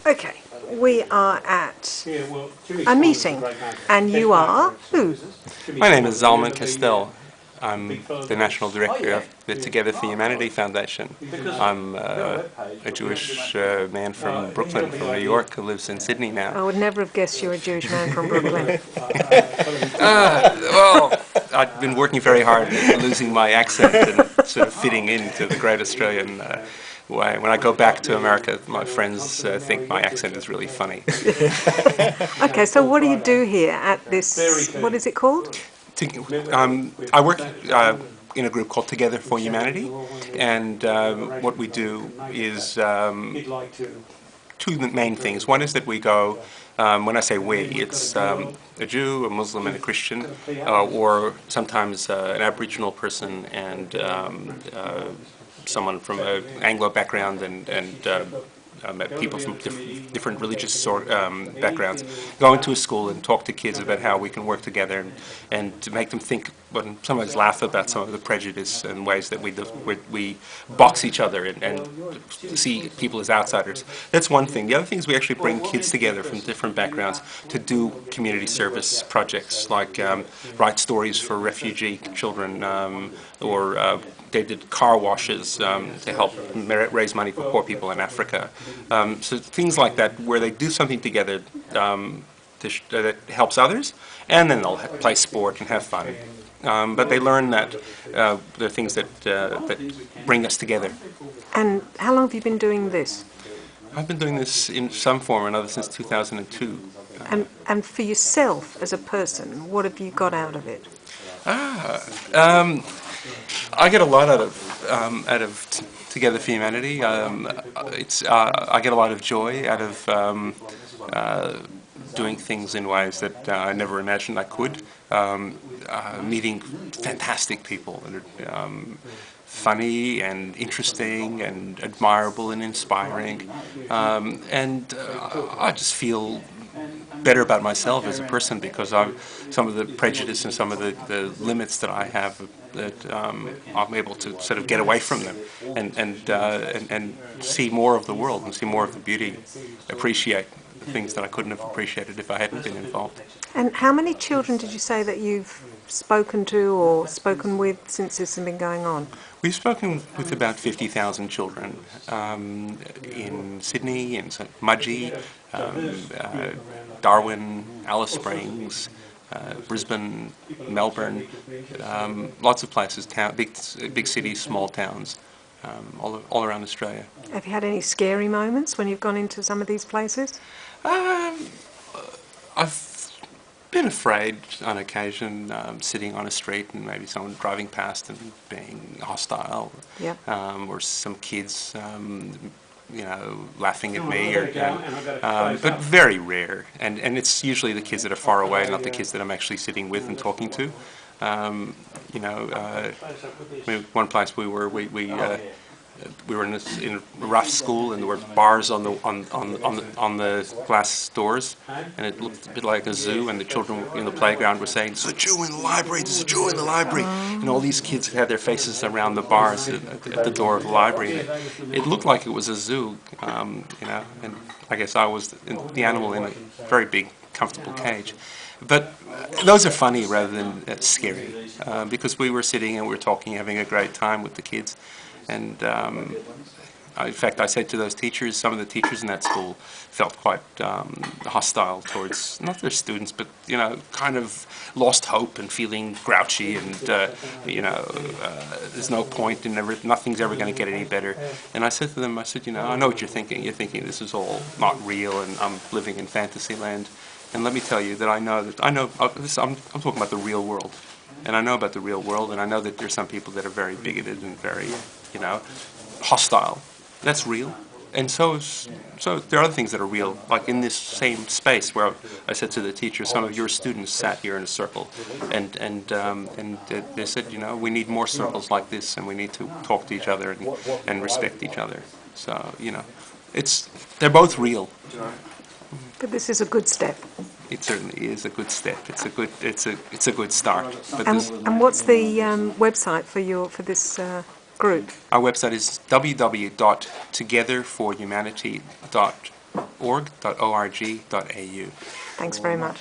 Okay, we are at a meeting, and you are who? My name is Zalman Kastel. I'm the National Director of the Together for Humanity Foundation. I'm a Jewish man from Brooklyn, from New York, who lives in Sydney I now. would never have guessed you're a Jewish man from Brooklyn. Well, I've been working very hard at losing my accent and sort of fitting into the great Australian way. When I go back to America, my friends think my accent is really funny. Okay, so what do you do here at this, what is it called? I work in a group called Together for Humanity, and what we do is two main things. One is that we go, when I say we, it's a Jew, a Muslim, and a Christian, or sometimes an Aboriginal person and someone from an Anglo background and people from different religious backgrounds, go into a school and talk to kids about how we can work together and to make them think and sometimes laugh about some of the prejudice and ways that we box each other and see people as outsiders. That's one thing. The other thing is we actually bring kids together from different backgrounds to do community service projects like write stories for refugee children or they did car washes to help raise money for poor people in Africa. So things like that, where they do something together that helps others, and then they'll play sport and have fun. But they learn that there are things that bring us together. And how long have you been doing this? I've been doing this in some form or another since 2002. And for yourself as a person, what have you got out of it? I get a lot out of Together for Humanity. I get a lot of joy out of doing things in ways that I never imagined I could. Meeting fantastic people that are funny and interesting and admirable and inspiring, and I just feel better about myself as a person because some of the prejudice and some of the limits that I have that I'm able to sort of get away from them and see more of the world and see more of the beauty, appreciate the things that I couldn't have appreciated if I hadn't been involved. And how many children did you say that you've spoken to or spoken with since this has been going on? We've spoken with about 50,000 children in Sydney, in Mudgee, Darwin, Alice Springs, Brisbane, Melbourne, lots of places, big cities, small towns, all around Australia. Have you had any scary moments when you've gone into some of these places? I've been afraid on occasion, sitting on a street and maybe someone driving past and being hostile, Yep. Or some kids, laughing at me, but very rare. And it's usually the kids that are far away, not the kids that I'm actually sitting with and talking to. One place we were in a rough school, and there were bars on the glass doors, and it looked a bit like a zoo. And the children in the playground were saying, "There's a Jew in the library! There's a Jew in the library!" And all these kids had their faces around the bars at the door of the library. And it looked like it was a zoo, And I guess I was the animal in a very big, comfortable cage. But those are funny rather than scary, because we were sitting and we were talking, having a great time with the kids. And in fact, I said to those teachers, some of the teachers in that school felt quite hostile towards, not their students, but, kind of lost hope and feeling grouchy and, there's no point and nothing's ever going to get any better. And I said to them, I know what you're thinking. You're thinking this is all not real and I'm living in fantasy land. And let me tell you that I'm talking about the real world. And I know about the real world, and I know that there's some people that are very bigoted and very, hostile. That's real. And so there are other things that are real, like in this same space where I said to the teacher, some of your students sat here in a circle, and they said, we need more circles like this, and we need to talk to each other and respect each other. So, they're both real. But this is a good step. It certainly is a good step. It's a good start. But and what's the website for this group? Our website is www.togetherforhumanity.org. org.org.au. Thanks very much.